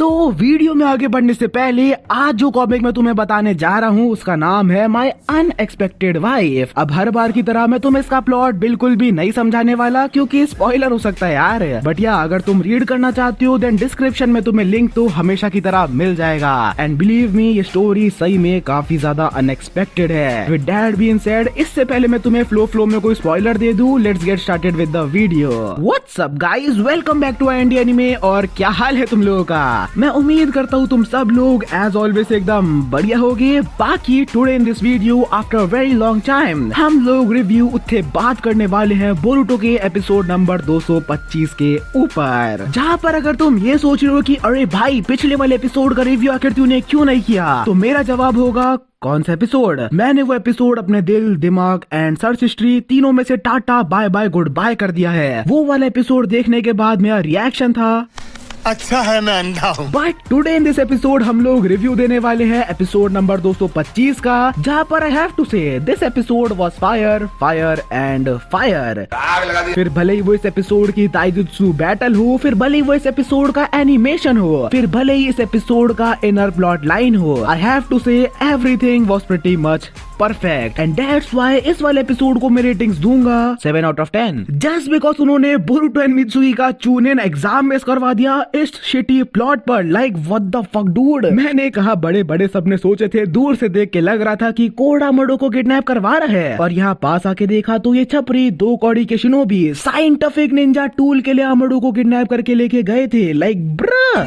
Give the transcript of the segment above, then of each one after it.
तो वीडियो में आगे बढ़ने से पहले आज जो कॉमिक मैं तुम्हें बताने जा रहा हूँ उसका नाम है माई अनएक्सपेक्टेड वाइफ। अब हर बार की तरह मैं तुम्हें इसका प्लॉट बिल्कुल भी नहीं समझाने वाला क्योंकि स्पॉइलर हो सकता है यार। बट या अगर तुम रीड करना चाहती हो देन डिस्क्रिप्शन में तुम्हें लिंक तो हमेशा की तरह मिल जाएगा। एंड बिलीव मी ये स्टोरी सही में काफी ज्यादा अनएक्सपेक्टेड है। विद दैट बीइंग सेड, इससे पहले मैं तुम्हें फ्लो में कोई स्पॉइलर दे दूं, let's get started with the video. What's up guys, welcome back to India anime. और क्या हाल है तुम लोगों का? मैं उम्मीद करता हूँ तुम सब लोग एज ऑलवेज एकदम बढ़िया होगे। बाकी today in this video after very long time हम लोग रिव्यू उत्थे बात करने वाले हैं बोरुटो के एपिसोड नंबर 225 के ऊपर, जहाँ पर अगर तुम ये सोच रहे हो कि अरे भाई पिछले वाले एपिसोड का रिव्यू आखिर तूने क्यों नहीं किया, तो मेरा जवाब होगा कौन सा एपिसोड? मैंने वो एपिसोड अपने दिल, दिमाग एंड सर्च हिस्ट्री तीनों में से tata bye bye goodbye कर दिया है। वो वाला एपिसोड देखने के बाद मेरा रिएक्शन था अच्छा है मैं अंधा हूँ। But today in this episode हम लोग रिव्यू देने वाले हैं एपिसोड नंबर 225 का, जहाँ पर आई हैव टू से this episode was fire fire and fire. फिर भले ही वो इस एपिसोड की ताइजुत्सु बैटल हो, फिर भले ही वो इस एपिसोड का एनिमेशन हो, फिर भले ही इस एपिसोड का इनर प्लॉट लाइन हो, आई हैव टू से everything was pretty much perfect. And that's why इस वाले एपिसोड को मैं रेटिंग्स दूंगा 7 आउट ऑफ 10 जस्ट बिकॉज उन्होंने बोरुटो एंड मित्सुई का चूनिन एग्जाम मिस करवा दिया इस शिटी प्लॉट पर। Like what the fuck dude. मैंने कहा बड़े बड़े सपने सोचे थे, दूर से देख के लग रहा था कि कोडामोडो को किडनैप करवा रहा है, और यहाँ पास आके देखा तो ये छपरी 2 कौड़ी के शिनोबी साइंटिफिक निंजा टूल के लिए आमोडो को किडनैप करके लेके गए थे। लाइक ब्रा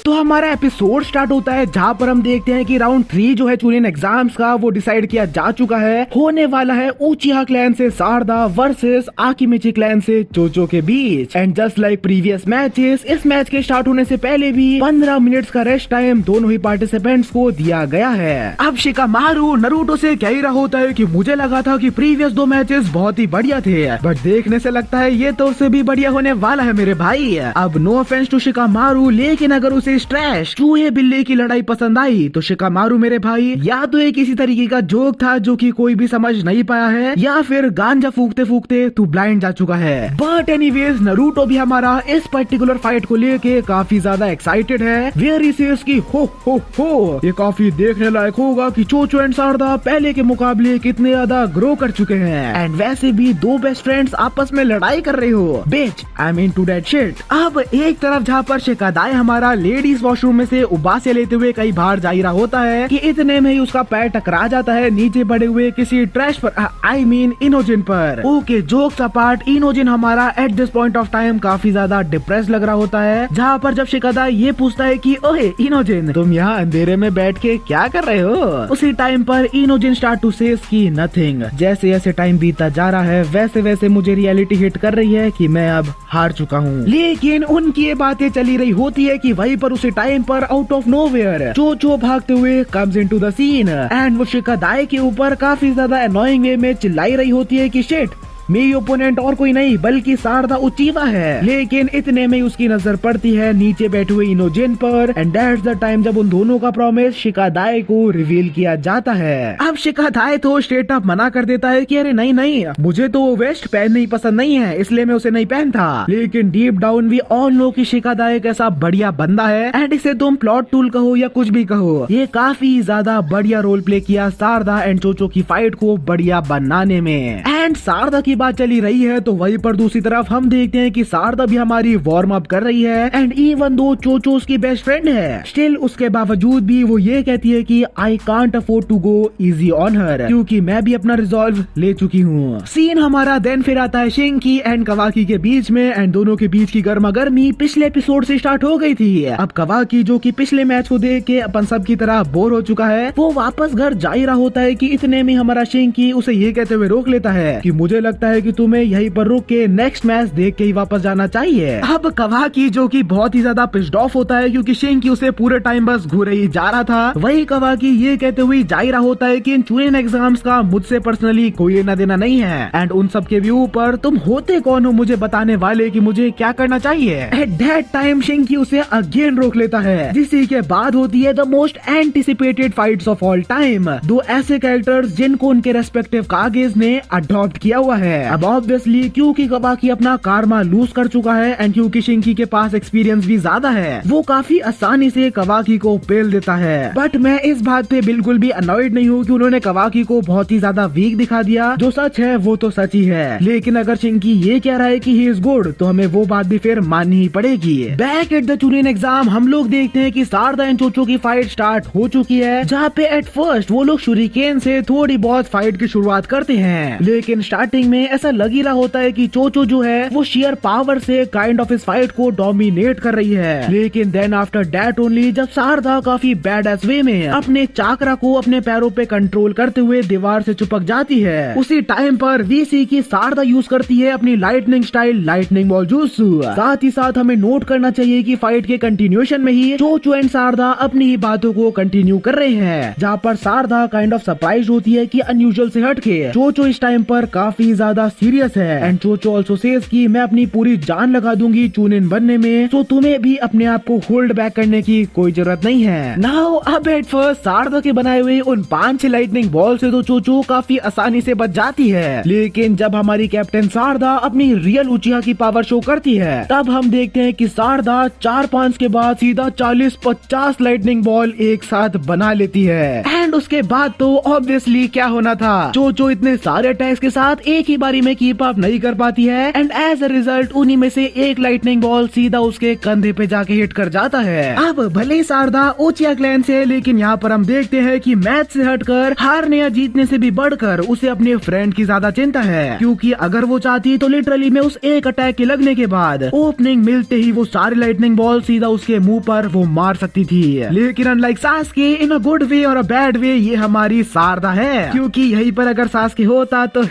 तो हमारा एपिसोड स्टार्ट होता है जहाँ पर हम देखते हैं कि राउंड 3 जो है चूनिन एग्जाम्स का वो डिसाइड किया जा चुका है। होने वाला है उचिहा क्लैन से सारदा वर्सेस आकिमिची क्लैन से चोचो के बीच। And just like previous matches, इस मैच के स्टार्ट होने से पहले भी 15 मिनट्स का रेस्ट टाइम दोनों ही पार्टिसिपेंट्स को दिया गया है। अब शिकामारू नरूटो से कह ही रहा होता है कि मुझे लगा था कि प्रीवियस 2 मैचेस बहुत ही बढ़िया थे, बट देखने से लगता है ये तो उससे भी बढ़िया होने वाला है मेरे भाई। अब नो ऑफेंस टू शिकामारू, लेकिन अगर उसे ट्रैश चूहे बिल्ली की लड़ाई पसंद आई तो शिकामारू मेरे भाई या तो ये किसी तरीके का जोक था जो कि कोई भी समझ नहीं पाया है, या फिर गांजा फूकते फूकते तू ब्लाइंड जा चुका है। बट एनीवेज नरूटो भी हमारा इस पर्टिकुलर फाइट को लेके काफी ज्यादा एक्साइटेड है। वेयर ही सेज की हो ये काफी देखने लायक होगा कि चोचो एंड सारदा पहले के मुकाबले कितने ज्यादा ग्रो कर चुके हैं। एंड वैसे भी 2 बेस्ट फ्रेंड्स आपस में लड़ाई कर रहे हो, bitch I mean to that shit. अब एक तरफ जहाँ पर शिकादाई हमारा लेडीज वॉशरूम में से उबासे लेते हुए कई बार जा रहा होता है कि इतने में ही उसका पैर टकरा जाता है नीचे पड़े हुए किसी ट्रैश पर, आई मीन इनोजिन पर। ओके जोक्स अपार्ट, इनोजिन हमारा at this point of time काफी ज्यादा डिप्रेस लग रहा होता है, जहाँ पर जब शिकादा ये पूछता है कि ओहे इनोजिन तुम यहाँ अंधेरे में बैठ के क्या कर रहे हो, उसी टाइम पर इनोजिन स्टार्ट टू सेज की नथिंग। जैसे जैसे टाइम बीतता जा रहा है वैसे वैसे मुझे रियलिटी हिट कर रही है कि मैं अब हार चुका हूँ। लेकिन उनकी ये बातें चली रही होती है कि वहीं पर उसी टाइम पर आउट ऑफ नोवेयर चोचो भागते हुए comes into the scene and वो शिकादाई के ऊपर काफी ज्यादा अनोइंग वे में चिल्लाई रही होती है कि शिट मेरी ओपोनेंट और कोई नहीं बल्कि सारदा उचिवा है। लेकिन इतने में उसकी नजर पड़ती है नीचे बैठे हुए इनोजिन पर, एंड दैट्स द टाइम जब उन दोनों का प्रॉमिस शिकादाई को रिवील किया जाता है। अब शिकादाई तो स्ट्रेट अप मना कर देता है कि अरे नहीं मुझे तो वो वेस्ट पहनना ही पसंद नहीं है, इसलिए मैं उसे नहीं पहनता। लेकिन deep down we all know कि शिकादाई कैसा बढ़िया बंदा है, एंड इसे तुम प्लॉट टूल कहो या कुछ भी कहो, ये काफी ज्यादा बढ़िया रोल प्ले किया सारदा एंड चोचो की फाइट को बढ़िया बनाने में। एंड सारदा की बात चली रही है तो वहीं पर दूसरी तरफ हम देखते हैं कि सारदा भी हमारी वार्म अप कर रही है। एंड इवन दो चोचो उसकी बेस्ट फ्रेंड है, स्टिल उसके बावजूद भी वो ये कहती है कि I can't afford to go easy on her, क्योंकि मैं भी अपना रिजॉल्व ले चुकी हूँ। सीन हमारा देन फिर आता है शिंकी एंड कवाकी के बीच में, एंड दोनों के बीच की गर्मा गर्मी पिछले एपिसोड से स्टार्ट हो गई थी। अब कवाकी जो कि पिछले मैच को देख के अपन सब की तरह बोर हो चुका है, वो वापस घर जा ही रहा होता है कि इतने में हमारा शिंकी उसे ये कहते हुए रोक लेता है कि मुझे लगता लगता है कि तुम्हें यहीं पर रुक के नेक्स्ट मैच देख के ही वापस जाना चाहिए। अब कवाकी जो कि बहुत ही ज्यादा पिस्ड ऑफ होता है क्योंकि शिंकी उसे पूरे टाइम बस घूरे ही जा रहा था, वही कवाकी ये कहते हुए जा रहा होता है कि इन चुनिन एग्जाम्स का मुझसे पर्सनली कोई लेना देना नहीं है एंड उन सब के व्यू पर तुम होते कौन हो मुझे बताने वाले कि मुझे क्या करना चाहिए। एट दैट टाइम शिंकी उसे अगेन रोक लेता है, जिसी के बाद होती है the most anticipated fights of all time, दो ऐसे कैरेक्टर्स जिनको उनके रेस्पेक्टिव कागेज ने अडॉप्ट किया हुआ है। अब ऑब्वियसली क्योंकि कवाकी अपना कारमा लूज कर चुका है एंड क्योंकि शिंकी के पास एक्सपीरियंस भी ज्यादा है, वो काफी आसानी से कवाकी को पेल देता है। बट मैं इस बात पे बिल्कुल भी अनॉयड नहीं हूँ कि उन्होंने कवाकी को बहुत ही ज्यादा वीक दिखा दिया। जो सच है वो तो सच ही है, लेकिन अगर शिंकी ये कह रहा है कि ही इज गुड तो हमें वो बात भी फिर माननी ही पड़ेगी। Back at the chunin exam हम लोग देखते हैं कि सारदा एंड चोचो की फाइट स्टार्ट हो चुकी है, जहाँ पे एट फर्स्ट वो लोग शुरिकेन से थोड़ी बहुत फाइट की शुरुआत करते हैं, लेकिन स्टार्टिंग में ऐसा लग ही रहा होता है कि चोचो जो है वो शेयर पावर से काइंड ऑफ इस फाइट को डोमिनेट कर रही है। लेकिन देन आफ्टर दैट ओनली जब सारदा काफी बैड एस वे में अपने चाकरा को अपने पैरों पे कंट्रोल करते हुए दीवार से चिपक जाती है, उसी टाइम पर वीसी की सारदा यूज करती है अपनी लाइटनिंग स्टाइल लाइटनिंग बॉल जूसु। साथ ही साथ हमें नोट करना चाहिए कि फाइट के कंटिन्यूएशन में ही चोचो एंड सारदा अपनी ही बातों को कंटिन्यू कर रहे हैं, जहाँ पर सारदा काइंड ऑफ सरप्राइज होती है कि अनयूजुअल से हटके चोचो इस टाइम पर काफी ज्यादा सीरियस है एंड चोचो ऑल्सो सेज कि मैं अपनी पूरी जान लगा दूंगी चुनिन बनने में, तो तुम्हें भी अपने आप को होल्ड बैक करने की कोई जरूरत नहीं है। नाउ अब एट फर्स्ट सारदा के बनाए हुए उन 5-6 लाइटनिंग बॉल से तो चोचो काफी आसानी से बच जाती है, लेकिन जब हमारी कैप्टन सारदा अपनी रियल उचिहा की पावर शो करती है तब हम देखते हैं कि सारदा 4-5 के बाद सीधा 40-50 लाइटनिंग बॉल एक साथ बना लेती है एंड उसके बाद तो ऑब्वियसली क्या होना था, चोचो इतने सारे अटैक्स के साथ एक ही बारी में कीप अप नहीं कर पाती है एंड एज अ रिजल्ट उन्हीं में से एक लाइटनिंग बॉल सीधा उसके कंधे पे जाके हिट कर जाता है। अब भले ही सारदा उचिहा क्लैन से, लेकिन यहाँ पर हम देखते हैं कि मैच से हटकर हारने या जीतने से भी बढ़कर उसे अपने फ्रेंड की ज्यादा चिंता है, क्योंकि अगर वो चाहती तो लिटरली में उस एक अटैक के लगने के बाद ओपनिंग मिलते ही वो सारी लाइटनिंग बॉल सीधा उसके मुंह पर वो मार सकती थी। लेकिन unlike Sasuke in a good way और अ बैड वे ये हमारी सारदा है, क्योंकि यहीं पर अगर सास्के होता तो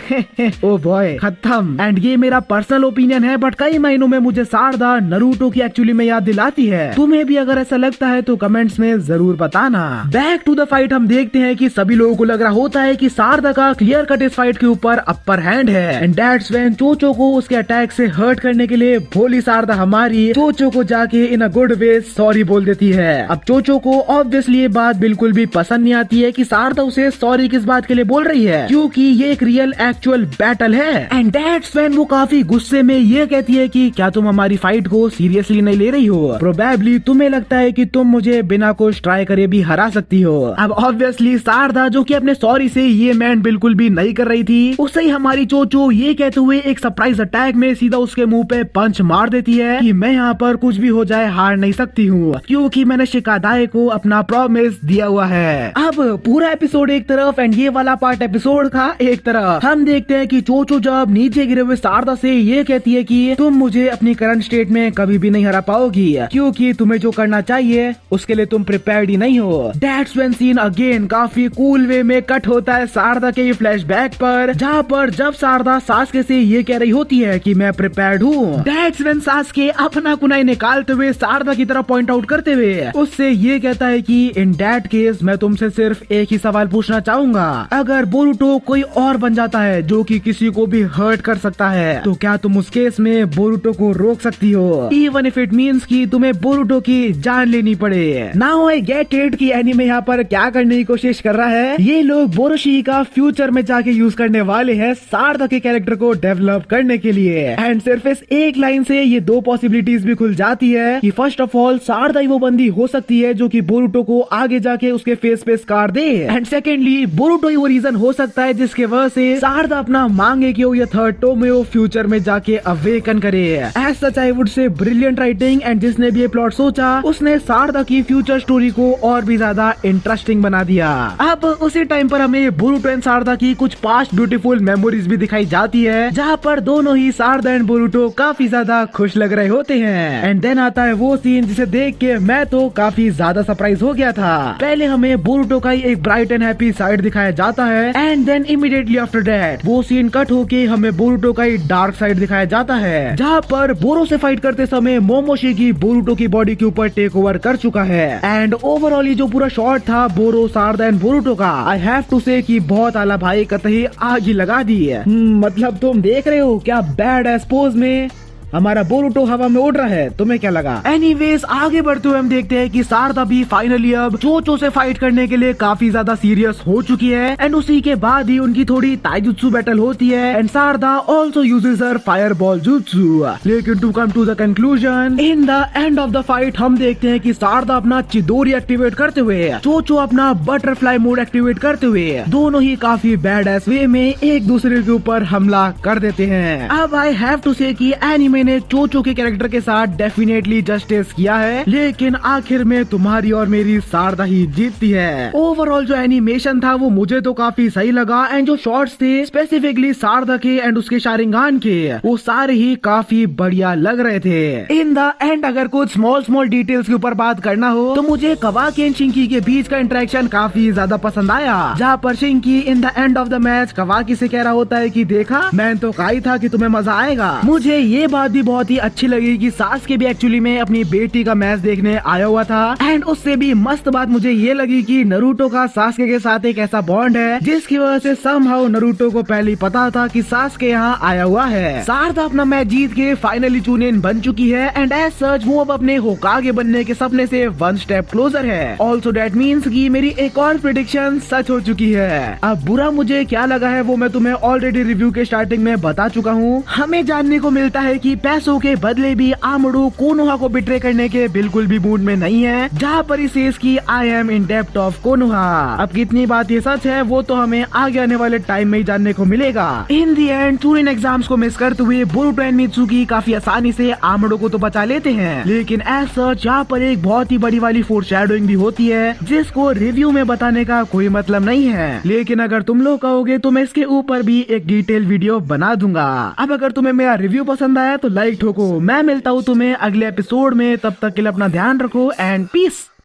ओ बॉय खत्म। एंड ये मेरा पर्सनल ओपिनियन है, बट कई महीनों में मुझे सारदा नरूटो की एक्चुअली में याद दिलाती है। तुम्हें भी अगर ऐसा लगता है तो कमेंट्स में जरूर बताना। बैक टू द फाइट हम देखते हैं कि सभी लोगों को लग रहा होता है कि सारदा का क्लियर कट इस फाइट के ऊपर अपर हैंड है एंड दैट्स व्हेन चोचो को उसके अटैक से हर्ट करने के लिए भोली सारदा हमारी चोचो को जाके इन अ गुड वे सॉरी बोल देती है। अब चोचो को ऑब्वियसली ये बात बिल्कुल भी पसंद नहीं आती है कि सारदा उसे सॉरी किस बात के लिए बोल रही है, क्योंकि ये एक रियल एक्चुअल बैटल है एंड दैट्स व्हेन वो काफी गुस्से में ये कहती है कि क्या तुम हमारी फाइट को सीरियसली नहीं ले रही हो, प्रोबेबली तुम्हें लगता है कि तुम मुझे बिना कुछ ट्राई करे भी हरा सकती हो। अब ऑब्वियसली सारदा जो कि अपने सॉरी से ये मैन बिल्कुल भी नहीं कर रही थी, उसे ही हमारी चोचो ये कहते हुए एक सरप्राइज अटैक में सीधा उसके मुंह पे पंच मार देती है कि मैं यहाँ पर कुछ भी हो जाए हार नहीं सकती हूँ, क्योंकि मैंने शिकादाई को अपना प्रॉमिस दिया हुआ है। अब पूरा एपिसोड एक तरफ एंड ये वाला पार्ट एपिसोड का एक तरफ हम देखते हैं कि चोचो जब नीचे गिरे हुए सारदा से ये कहती है कि तुम मुझे अपनी करंट स्टेट में कभी भी नहीं हरा पाओगी, क्योंकि तुम्हें जो करना चाहिए उसके लिए तुम प्रिपेयर्ड ही नहीं हो। दैट्स व्हेन सीन अगेन काफी कूल वे में कट होता है सारदा के फ्लैशबैक पर, जहाँ पर जब सारदा सास्के से ये कह रही होती है कि मैं प्रिपेयर्ड हूँ, दैट्स व्हेन सास्के अपना कुनाई निकालते हुए सारदा की तरफ पॉइंट आउट करते हुए उससे ये कहता है कि इन दैट केस मैं तुमसे सिर्फ एक ही सवाल पूछना चाहूंगा, अगर बोरुटो कोई और बन जाता है जो कि किसी को भी हर्ट कर सकता है, तो क्या तुम उस केस में बोरुटो को रोक सकती हो, इवन इफ इट मीन्स कि तुम्हें बोरुटो की जान लेनी पड़े। नाउ आई गेट इट कि एनीमे यहाँ पर क्या करने की कोशिश कर रहा है, ये लोग बोरोशी का फ्यूचर में जाके यूज करने वाले हैं सारदा के कैरेक्टर को डेवलप करने के लिए एंड सिर्फ इस एक लाइन से ये दो पॉसिबिलिटीज भी खुल जाती है कि फर्स्ट ऑफ ऑल सारदा ही वो बंदी हो सकती है जो कि बोरुटो को आगे जाके उसके फेस पे स्कार दे एंड सेकेंडली बोरुटो ही वो रीजन हो सकता है जिसके वजह से सारदा अपना मांगे कि वो ये थर्ड टोमेओ फ्यूचर में जाके अवेकन करे। As such I would say brilliant writing and जिसने भी ये प्लॉट सोचा उसने सारदा की फ्यूचर स्टोरी को और भी ज्यादा इंटरेस्टिंग बना दिया। अब उसी टाइम पर हमें बोरुटो एंड सारदा की कुछ पास्ट ब्यूटीफुल मेमोरीज भी दिखाई जाती है, जहाँ पर दोनों ही सारदा एंड बोरुटो काफी ज्यादा खुश लग रहे होते हैं एंड देन आता है वो सीन जिसे देख के मैं तो काफी ज्यादा सरप्राइज हो गया था। पहले हमें बोरुटो का ही एक ब्राइट एंड हैप्पी साइड दिखाया जाता है and then immediately after that वो सीन कट कट होके हमें बोरुटो का ही डार्क साइड दिखाया जाता है, जहाँ पर बोरो से फाइट करते समय मोमोशिकी बोरुटो की बॉडी के ऊपर टेक ओवर कर चुका है। एंड ओवरऑल ये जो पूरा शॉट था बोरो, सारदा एंड बोरुटो का, आई हैव टू से कि बहुत आला भाई, कतई आग ही लगा दी है। मतलब तुम देख रहे हो क्या बैड एस पोज में हमारा बोरुटो हवा में उड़ रहा है, तुम्हें क्या लगा? एनीवेज आगे बढ़ते हुए हम देखते हैं कि सारदा भी फाइनली अब चोचो से फाइट करने के लिए काफी ज्यादा सीरियस हो चुकी है। एंड उसी के बाद ही उनकी थोड़ी ताइजुत्सु बैटल होती है and Sarada also uses her fireball jutsu. लेकिन to come to the conclusion, in the end of the fight हम देखते हैं कि सारदा अपना चिदोरी एक्टिवेट करते हुए, चोचो अपना बटरफ्लाई मोड एक्टिवेट करते हुए, दोनों ही काफी बैड एस वे में एक दूसरे के ऊपर हमला कर देते हैं। अब आई हैव टू से कि एनिमे ने चोचो के कैरेक्टर के साथ डेफिनेटली जस्टिस किया है, लेकिन आखिर में तुम्हारी और मेरी सारदा ही जीतती है। ओवरऑल जो एनिमेशन था वो मुझे तो काफी सही लगा एंड जो शॉट्स थे स्पेसिफिकली सारदा के एंड उसके शारिंगान के, वो सारे ही काफी बढ़िया लग रहे थे। इन द एंड अगर कुछ स्मॉल डिटेल्स के ऊपर बात करना हो तो मुझे कवाकी एंड शिंकी के बीच का इंटरेक्शन काफी ज्यादा पसंद आया, जहाँ पर Shinki in the end of the match Kawaki से कह रहा होता है कि देखा मैंने तो कहा ही था कि तुम्हें मजा आएगा। मुझे ये बात भी बहुत ही अच्छी लगी कि सास्के भी एक्चुअली में अपनी बेटी का मैच देखने आया हुआ था। एंड उससे भी मस्त बात मुझे ये लगी कि नरूटो का सास्के के साथ एक ऐसा बॉन्ड है जिसकी वजह से समहाउ नरूटो को पहले ही पता था कि सास्के यहाँ आया हुआ है। सारदा अपना मैच जीत के फाइनली चुनिन बन चुकी है एंड एज सच वो अब अपने होकागे बनने के सपने से वन स्टेप क्लोजर है। ऑल्सो डेट मीन्स कि मेरी एक और प्रेडिक्शन सच हो चुकी है। अब बुरा मुझे क्या लगा है वो मैं तुम्हें ऑलरेडी रिव्यू के स्टार्टिंग में बता चुका हूँ। हमें जानने को मिलता है कि पैसों के बदले भी आमडू कोनोहा को बिट्रे करने के बिल्कुल भी मूड में नहीं है, जहाँ पर ही सेज की I am in depth of Konoha. अब कितनी बात ये सच है वो तो हमें आगे आने वाले टाइम में ही जानने को मिलेगा। इन दी एंड चुनिन एग्जाम्स को मिस करते हुए बोरुटो एंड मित्सुकी काफी आसानी से आमडो को तो बचा लेते हैं, लेकिन एज सच यहाँ पर एक बहुत ही बड़ी वाली फोरशैडोइंग भी होती है जिसको रिव्यू में बताने का कोई मतलब नहीं है। लेकिन अगर तुम लोग कहोगे तो मैं इसके ऊपर भी एक डिटेल वीडियो बना दूंगा। अब अगर तुम्हें मेरा रिव्यू पसंद आया तो लाइक ठोको। मैं मिलता हूँ तुम्हें अगले एपिसोड में, तब तक के लिए अपना ध्यान रखो एंड पीस।